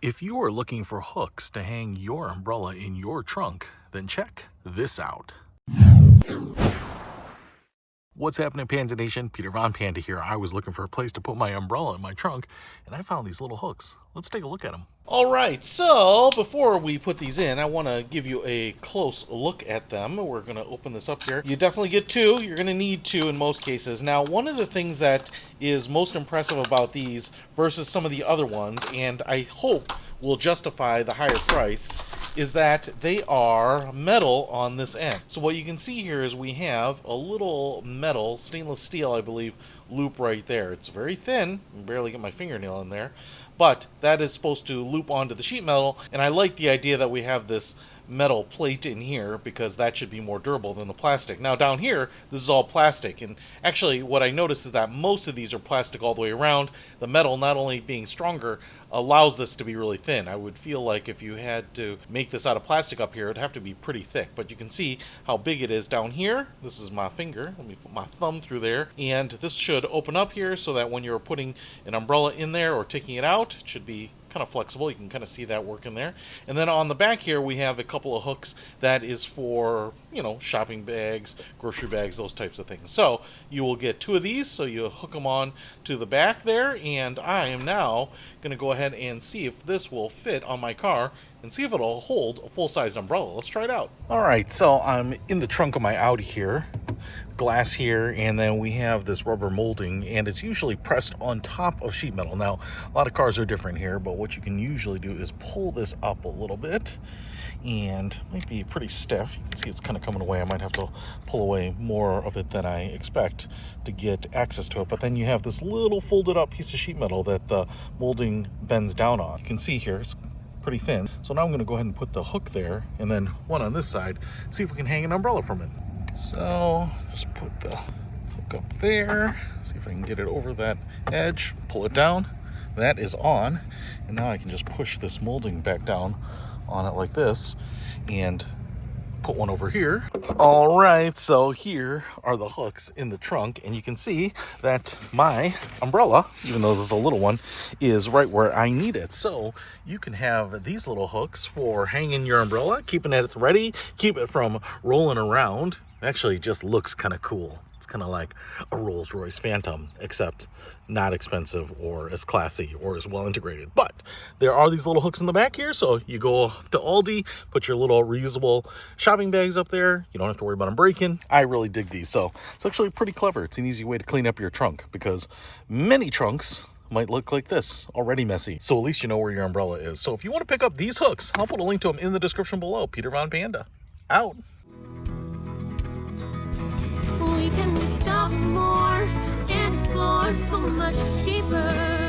If you are looking for hooks to hang your umbrella in your trunk, then check this out. What's happening, Panda Nation? Peter Von Panda here. I was looking for a place to put my umbrella in my trunk, and I found these little hooks. Let's take a look at them. All right, so before we put these in, I want to give you a close look at them. We're going to open this up here. You definitely get two. You're going to need two in most cases. Now, one of the things that is most impressive about these versus some of the other ones, and I hope will justify the higher price, is that they are metal on this end. So what you can see here is we have a little metal, stainless steel, I believe, loop right there. It's very thin. I can barely get my fingernail in there. But that is supposed to loop onto the sheet metal, and I like the idea that we have this metal plate in here because that should be more durable than the plastic. Now down here, this is all plastic, and actually what I noticed is that most of these are plastic all the way around. The metal, not only being stronger, allows this to be really thin. I would feel like if you had to make this out of plastic up here, it'd have to be pretty thick, but you can see how big it is down here. This is my finger. Let me put my thumb through there, and this should open up here so that when you're putting an umbrella in there or taking it out, it should be kind of flexible. You can kind of see that working there. And then on the back here we have a couple of hooks that is for, you know, shopping bags, grocery bags, those types of things. So you will get two of these, so you hook them on to the back there, and I am now going to go ahead and see if this will fit on my car and see if it'll hold a full-size umbrella. Let's try it out. All right, so I'm in the trunk of my Audi here, glass here, and then we have this rubber molding, and it's usually pressed on top of sheet metal. Now, a lot of cars are different here, but what you can usually do is pull this up a little bit, and it might be pretty stiff. You can see it's kind of coming away. I might have to pull away more of it than I expect to get access to it. But then you have this little folded up piece of sheet metal that the molding bends down on. You can see here, it's pretty thin. So now I'm going to go ahead and put the hook there, and then one on this side, see if we can hang an umbrella from it. So just put the hook up there, see if I can get it over that edge, pull it down. That is on, and now I can just push this molding back down on it like this and put one over here. All right, so here are the hooks in the trunk, and you can see that my umbrella, even though this is a little one, is right where I need it. So you can have these little hooks for hanging your umbrella, keeping it ready, keep it from rolling around. Actually, just looks kind of cool. It's kind of like a Rolls-Royce Phantom, except not expensive or as classy or as well integrated. But there are these little hooks in the back here, so you go to Aldi, put your little reusable shopping bags up there. You don't have to worry about them breaking. I really dig these, so it's actually pretty clever. It's an easy way to clean up your trunk, because many trunks might look like this, already messy. So at least you know where your umbrella is. So if you want to pick up these hooks, I'll put a link to them in the description below. Peter Von Panda, out. We can discover more and explore so much deeper.